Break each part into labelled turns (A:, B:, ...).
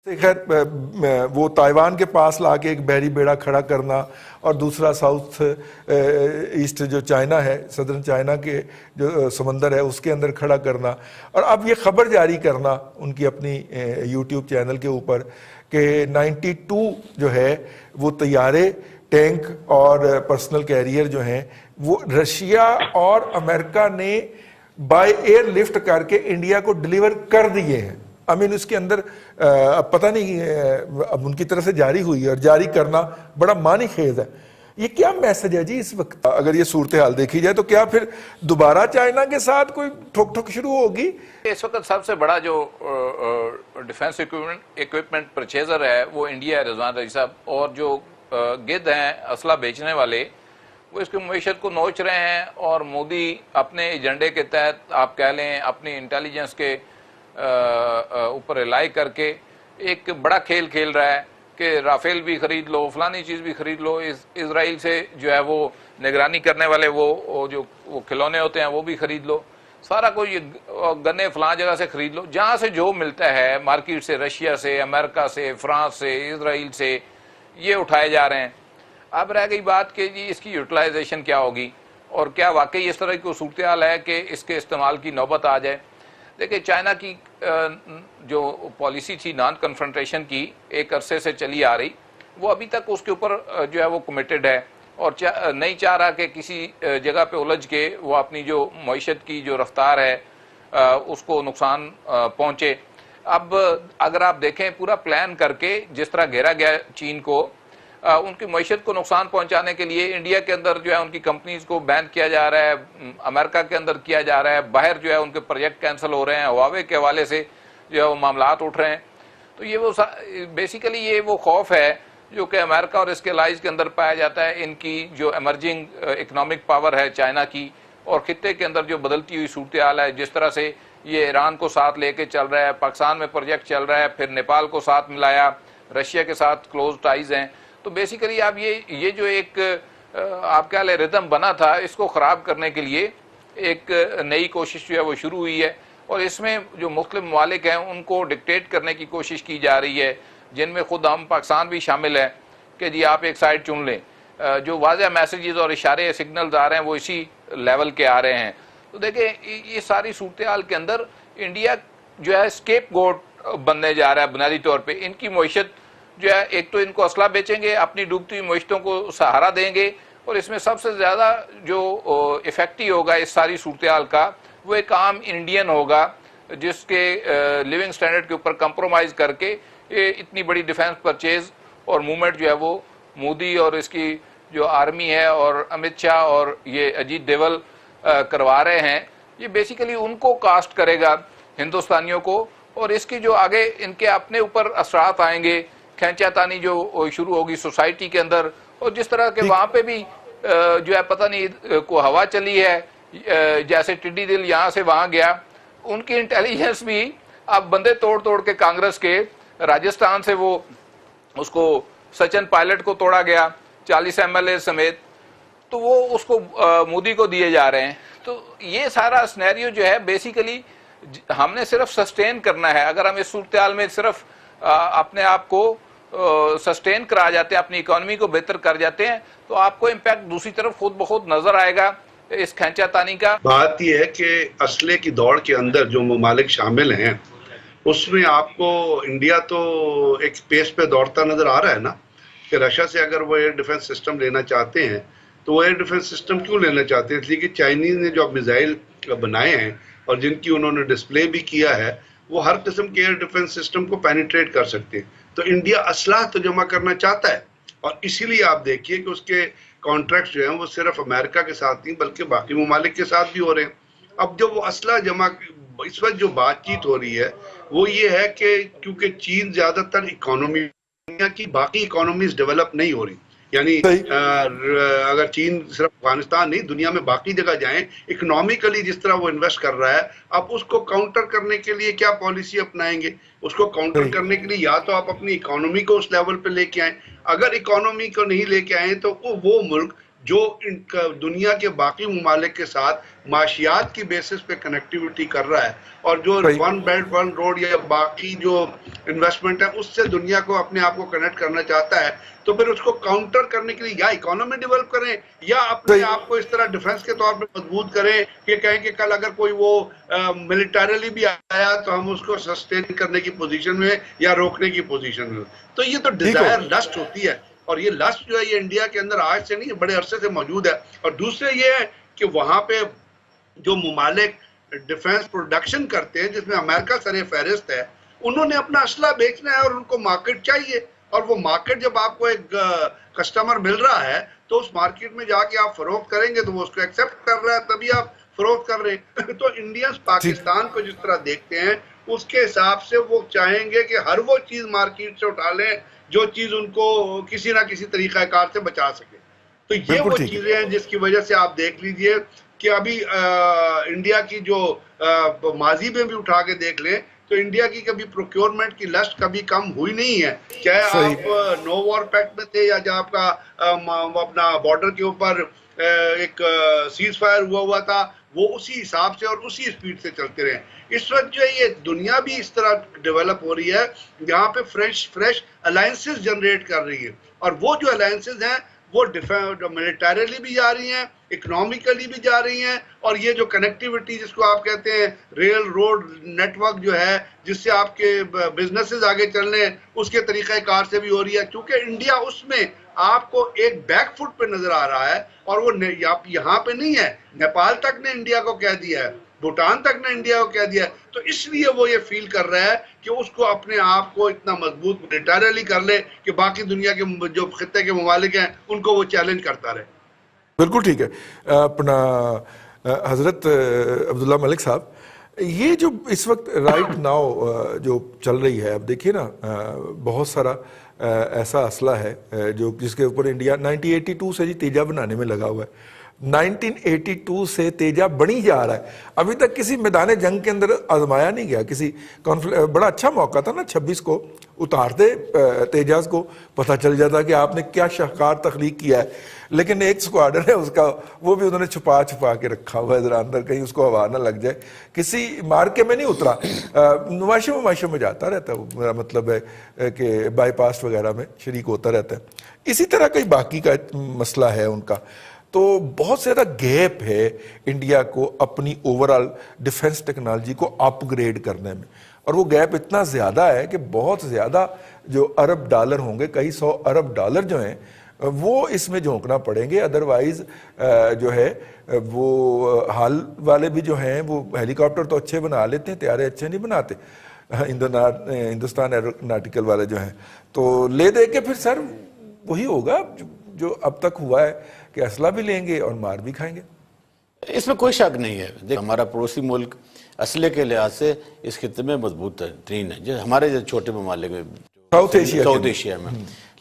A: خیر وہ تائیوان کے پاس لا کے ایک بحری بیڑا کھڑا کرنا اور دوسرا ساؤتھ ایسٹ جو چائنا ہے، صدرن چائنا کے جو سمندر ہے اس کے اندر کھڑا کرنا، اور اب یہ خبر جاری کرنا ان کی اپنی یوٹیوب چینل کے اوپر کہ 92 جو ہے وہ طیارے، ٹینک اور پرسنل کیریئر جو ہیں وہ رشیا اور امریکہ نے بائی ایئر لفٹ کر کے انڈیا کو ڈیلیور کر دیے ہیں۔ اس کے اندر پتہ نہیں اب ان کی طرف سے جاری ہوئی ہے، اور جاری کرنا بڑا معنی خیز ہے۔ یہ کیا میسج ہے جی اس وقت؟ اگر یہ صورتحال دیکھی جائے تو کیا پھر دوبارہ چائنا کے ساتھ کوئی ٹھوک ٹھوک شروع ہوگی؟
B: اس وقت سب سے بڑا جو ڈیفنس ایکوپمنٹ پرچیزر ہے وہ انڈیا ہے رضوان رضی صاحب، اور جو گد ہیں اسلحہ بیچنے والے وہ اس کی معیشت کو نوچ رہے ہیں، اور مودی اپنے ایجنڈے کے تحت آپ کہہ لیں اپنی انٹیلیجنس کے اوپر ریلائی کر کے ایک بڑا کھیل کھیل رہا ہے کہ رافیل بھی خرید لو، فلانی چیز بھی خرید لو، اسرائیل سے جو ہے وہ نگرانی کرنے والے وہ جو کھلونے ہوتے ہیں وہ بھی خرید لو، سارا کوئی گنے فلاں جگہ سے خرید لو، جہاں سے جو ملتا ہے مارکیٹ سے، رشیا سے، امریکہ سے، فرانس سے، اسرائیل سے یہ اٹھائے جا رہے ہیں۔ اب رہ گئی بات کہ جی اس کی یوٹیلائزیشن کیا ہوگی، اور کیا واقعی اس طرح کی صورتحال ہے کہ اس کے استعمال کی نوبت آ جائے۔ دیکھیں چائنا کی جو پالیسی تھی نان کنفرنٹیشن کی ایک عرصے سے چلی آ رہی، وہ ابھی تک اس کے اوپر جو ہے وہ کمیٹڈ ہے، اور نہیں چاہ رہا کہ کسی جگہ پہ الجھ کے وہ اپنی جو معیشت کی جو رفتار ہے اس کو نقصان پہنچے۔ اب اگر آپ دیکھیں پورا پلان کر کے جس طرح گھیرا گیا چین کو، ان کی معیشت کو نقصان پہنچانے کے لیے انڈیا کے اندر جو ہے ان کی کمپنیز کو بین کیا جا رہا ہے، امریکہ کے اندر کیا جا رہا ہے، باہر جو ہے ان کے پروجیکٹ کینسل ہو رہے ہیں، ہواوے کے حوالے سے جو ہے وہ معاملات اٹھ رہے ہیں۔ تو یہ وہ بیسیکلی یہ وہ خوف ہے جو کہ امریکہ اور اس کے الائز کے اندر پایا جاتا ہے، ان کی جو ایمرجنگ اکنامک پاور ہے چائنا کی، اور خطے کے اندر جو بدلتی ہوئی صورتحال ہے، جس طرح سے یہ ایران کو ساتھ لے کے چل رہا ہے، پاکستان میں پروجیکٹ چل رہا ہے، پھر نیپال کو ساتھ ملایا، رشیا کے ساتھ کلوز ٹائز ہیں۔ تو بیسیکلی اب یہ جو ایک آپ کہہ لیں ردم بنا تھا، اس کو خراب کرنے کے لیے ایک نئی کوشش جو ہے وہ شروع ہوئی ہے، اور اس میں جو مختلف ممالک ہیں ان کو ڈکٹیٹ کرنے کی کوشش کی جا رہی ہے، جن میں خود ہم پاکستان بھی شامل ہے کہ جی آپ ایک سائڈ چن لیں۔ جو واضح میسیجز اور اشارے سگنلز آ رہے ہیں وہ اسی لیول کے آ رہے ہیں۔ تو دیکھیں یہ ساری صورتحال کے اندر انڈیا جو ہے اسکیپ گوٹ بننے جا رہا ہے بنیادی طور پہ۔ ان کی معیشت جو ہے ایک تو ان کو اسلحہ بیچیں گے، اپنی ڈوبتی ہوئی معیشتوں کو سہارا دیں گے، اور اس میں سب سے زیادہ جو افیکٹی ہوگا اس ساری صورتحال کا وہ ایک عام انڈین ہوگا، جس کے لیونگ سٹینڈرڈ کے اوپر کمپرومائز کر کے اتنی بڑی ڈیفنس پرچیز اور موومنٹ جو ہے وہ مودی اور اس کی جو آرمی ہے اور امت شاہ اور یہ اجیت ڈوول کروا رہے ہیں، یہ بیسیکلی ان کو کاسٹ کرے گا ہندوستانیوں کو، اور اس کی جو آگے ان کے اپنے اوپر اثرات آئیں گے، کھینچا تانی جو شروع ہوگی سوسائٹی کے اندر، اور جس طرح کہ وہاں پہ بھی جو ہے پتہ نہیں کو ہوا چلی ہے، جیسے ٹڈی دل یہاں سے وہاں گیا، ان کی انٹیلیجنس بھی اب بندے توڑ توڑ کے کانگریس کے راجستھان سے وہ اس کو سچن پائلٹ کو توڑا گیا 40 MLA سمیت، تو وہ اس کو مودی کو دیے جا رہے ہیں۔ تو یہ سارا سنیریو جو ہے بیسیکلی ہم نے صرف سسٹین کرنا ہے۔ اگر ہم اس صورتحال میں صرف اپنے آپ کو سسٹین کرا جاتے ہیں، اپنی اکانومی کو بہتر کر جاتے ہیں، تو آپ کو امپیکٹ دوسری طرف خود بخود نظر آئے گا اس کھینچا تانی کا۔
C: بات یہ ہے کہ اسلحے کی دوڑ کے اندر جو ممالک شامل ہیں اس میں آپ کو انڈیا تو ایک پیس پہ دوڑتا نظر آ رہا ہے نا، کہ رشیا سے اگر وہ ایئر ڈیفنس سسٹم لینا چاہتے ہیں تو وہ ایئر ڈیفنس سسٹم کیوں لینا چاہتے ہیں؟ اس لیے کہ چائنیز نے جو میزائل بنائے ہیں اور جن کی انہوں نے ڈسپلے بھی کیا ہے، وہ ہر قسم کے ایئر ڈیفنس سسٹم کو پینیٹریٹ کر سکتے ہیں۔ تو انڈیا اسلحہ تو جمع کرنا چاہتا ہے، اور اسی لیے آپ دیکھیے کہ اس کے کانٹریکٹ جو ہیں وہ صرف امریکہ کے ساتھ نہیں بلکہ باقی ممالک کے ساتھ بھی ہو رہے ہیں۔ اب جو وہ اسلحہ جمع اس وقت جو بات چیت ہو رہی ہے وہ یہ ہے کہ کیونکہ چین زیادہ تر اکانومی کی باقی اکانومیز ڈیولپ نہیں ہو رہی، یعنی اگر چین صرف افغانستان نہیں دنیا میں باقی جگہ جائیں، اکنامیکلی جس طرح وہ انویسٹ کر رہا ہے، اب اس کو کاؤنٹر کرنے کے لیے کیا پالیسی اپنائیں گے؟ اس کو کاؤنٹر کرنے کے لیے یا تو آپ اپنی اکانومی کو اس لیول پہ لے کے آئیں، اگر اکانومی کو نہیں لے کے آئیں تو وہ ملک جو دنیا کے باقی ممالک کے ساتھ معاشیات کی بیسس پہ کنیکٹیوٹی کر رہا ہے، اور جو ون بیلٹ ون روڈ یا باقی جو انویسٹمنٹ ہے اس سے دنیا کو اپنے آپ کو کنیکٹ کرنا چاہتا ہے، تو پھر اس کو کاؤنٹر کرنے کے لیے یا اکانومی ڈیولپ کریں یا اپنے آپ کو اس طرح ڈیفنس کے طور پہ مضبوط کریں کہ کہیں کہ کل اگر کوئی وہ ملٹریلی بھی آیا تو ہم اس کو سسٹین کرنے کی پوزیشن میں یا روکنے کی پوزیشن میں. تو یہ تو ڈیزائر لسٹ ہوتی ہے، اور یہ لسٹ جو ہے یہ انڈیا کے اندر آج سے نہیں بڑے عرصے سے موجود ہے. اور دوسرے یہ ہے کہ وہاں پہ جو ممالک ڈیفنس پروڈکشن کرتے ہیں جس میں امریکہ سر فہرست ہے، انہوں نے اپنا اسلحہ بیچنا ہے اور ان کو مارکیٹ چاہیے، اور وہ مارکیٹ جب آپ کو ایک کسٹمر مل رہا ہے تو اس مارکیٹ میں جا کے آپ فروخت کریں گے تو وہ اس کو ایکسیپٹ کر رہا ہے، تبھی آپ فروخت کر رہے ہیں. تو انڈینز پاکستان کو جس طرح دیکھتے ہیں اس کے حساب سے وہ چاہیں گے کہ ہر وہ چیز مارکیٹ سے اٹھا لیں جو چیز ان کو کسی نہ کسی طریقہ کار سے بچا سکے. تو یہ وہ چیزیں ہیں جس کی وجہ سے آپ دیکھ لیجئے کہ ابھی انڈیا کی جو ماضی میں بھی اٹھا کے دیکھ لیں تو انڈیا کی کبھی پروکیورمنٹ کی لسٹ کبھی کم ہوئی نہیں ہے، چاہے آپ نو وار پیکٹ میں تھے یا جب آپ کا اپنا بارڈر کے اوپر ایک سیز فائر ہوا تھا، وہ اسی حساب سے اور اسی اسپیڈ سے چلتے رہے. اس وقت جو ہے یہ دنیا بھی اس طرح ڈیولپ ہو رہی ہے، یہاں پہ فریش الائنسز جنریٹ کر رہی ہے، اور وہ جو الائنسز ہیں وہ ملٹریلی بھی جا رہی ہیں، اکنامکلی بھی جا رہی ہیں، اور یہ جو کنیکٹیوٹی جس کو آپ کہتے ہیں ریل روڈ نیٹ ورک جو ہے جس سے آپ کے بزنسز آگے چلنے اس کے طریقہ کار سے بھی ہو رہی ہے. کیونکہ انڈیا اس میں آپ کو ایک بیک فٹ پہ نظر آ رہا ہے، اور وہ یہاں پہ نہیں ہے، نیپال تک نے انڈیا کو کہہ دیا ہے، بھوٹان تک نے انڈیا کو کہہ دیا ہے. تو اس لیے وہ یہ فیل کر رہا ہے کہ اس کو اپنے آپ کو اتنا مضبوط ملٹریلی کر لے کہ باقی دنیا کے جو خطے کے ممالک ہیں ان کو وہ چیلنج کرتا رہے.
A: بالکل ٹھیک ہے. اپنا حضرت عبداللہ ملک صاحب، یہ جو اس وقت رائٹ ناؤ جو چل رہی ہے، اب دیکھیے نا بہت سارا ایسا اسلحہ ہے جو جس کے اوپر انڈیا 1982 سے جی تیجا بنانے میں لگا ہوا ہے. 1982 سے تیجا بنی جا رہا ہے، ابھی تک کسی میدان جنگ کے اندر آزمایا نہیں گیا. کسی بڑا اچھا موقع تھا نا 26 کو اتار دے تیجاز کو، پتہ چل جاتا کہ آپ نے کیا شاہکار تخلیق کیا ہے. لیکن ایک سکواڈر ہے اس کا، وہ بھی انہوں نے چھپا کے رکھا ہوا ہے ذرا اندر، کہیں اس کو ہوا نہ لگ جائے. کسی مارکے میں نہیں اترا، نمائشوں میں جاتا رہتا ہے. میرا مطلب ہے کہ بائی پاس وغیرہ میں شریک ہوتا رہتا ہے. اسی طرح کئی باقی کا مسئلہ ہے ان کا. تو بہت زیادہ گیپ ہے انڈیا کو اپنی اوورآل ڈیفنس ٹیکنالوجی کو اپ گریڈ کرنے میں، اور وہ گیپ اتنا زیادہ ہے کہ بہت زیادہ جو ارب ڈالر ہوں گے، کئی 100 ارب ڈالر جو ہیں وہ اس میں جھونکنا پڑیں گے. ادروائز جو ہے وہ حال والے بھی جو ہیں وہ ہیلی کاپٹر تو اچھے بنا لیتے ہیں، طیارے اچھے نہیں بناتے. ہندوستان ایروناٹیکل والے جو ہیں تو لے دے کے پھر سر وہی ہوگا جو اب تک ہوا ہے کہ اسلحہ بھی لیں گے اور مار بھی کھائیں گے.
D: اس میں کوئی شک نہیں ہے. دیکھ ہمارا پڑوسی ملک اسلحے کے لحاظ سے اس خطے میں مضبوط ترین ہے، جو ہمارے جو چھوٹے ممالک میں ساؤتھ ایشیا میں.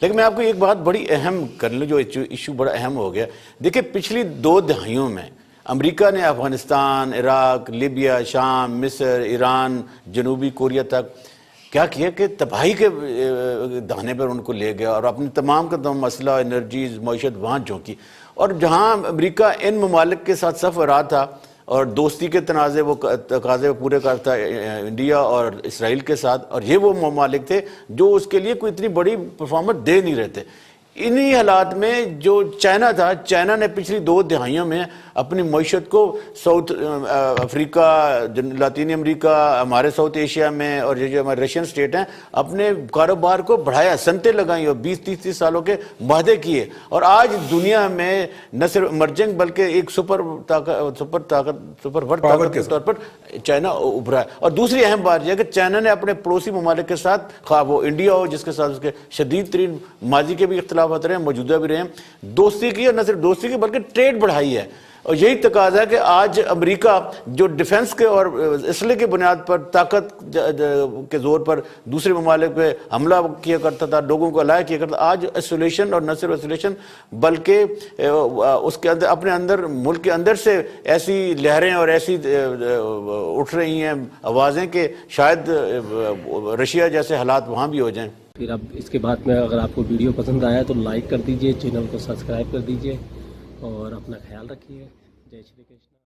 D: لیکن میں آپ کو ایک بات بڑی اہم کر لوں، جو ایشو بڑا اہم ہو گیا. دیکھیں پچھلی 2 دہائیوں میں امریکہ نے افغانستان، عراق، لیبیا، شام، مصر، ایران، جنوبی کوریا تک کیا کیا کہ تباہی کے دہانے پر ان کو لے گیا اور اپنی تمام کا تمام مسئلہ، انرجیز، معیشت وہاں جھونکی. اور جہاں امریکہ ان ممالک کے ساتھ صف رہا تھا اور دوستی کے تقاضے پورے کرتا انڈیا اور اسرائیل کے ساتھ، اور یہ وہ ممالک تھے جو اس کے لیے کوئی اتنی بڑی پرفارمنس دے نہیں رہے تھے. انہی حالات میں جو چائنا تھا، چائنا نے پچھلی 2 دہائیوں میں اپنی معیشت کو ساؤتھ افریقہ، لاطینی امریکہ، ہمارے ساؤتھ ایشیا میں اور یہ جو ہمارے رشین سٹیٹ ہیں، اپنے کاروبار کو بڑھایا، صنعتیں لگائیں اور 20-30 سالوں کے معاہدے کیے. اور آج دنیا میں نہ صرف ایمرجنگ بلکہ ایک سپر ورلڈ طاقت کے طور پر چائنا ابھرا ہے. اور دوسری اہم بات یہ ہے کہ چائنا نے اپنے پڑوسی ممالک کے ساتھ، خواہ وہ انڈیا ہو جس کے ساتھ اس کے شدید ترین ماضی کے بھی اختلاف رہے ہیں، موجودہ بھی رہے ہیں، دوستی کی، اور نہ صرف دوستی کی بلکہ ٹریڈ بڑھائی ہے. اور یہی تقاضا ہے کہ آج امریکہ جو ڈیفنس کے اور اسلحے کی بنیاد پر طاقت کے زور پر دوسرے ممالک پہ حملہ کیا کرتا تھا، لوگوں کو الائے کیا کرتا تھا، آج ایسولیشن، اور نہ صرف ایسولیشن بلکہ اس کے اندر اپنے اندر ملک کے اندر سے ایسی لہریں اور ایسی اٹھ رہی ہیں آوازیں کہ شاید رشیا جیسے حالات وہاں بھی ہو جائیں. پھر
E: اب اس کے بعد میں اگر آپ کو ویڈیو پسند آیا تو لائک کر دیجئے، چینل کو سبسکرائب کر دیجئے اور اپنا خیال رکھیے. جے شری کرشنا.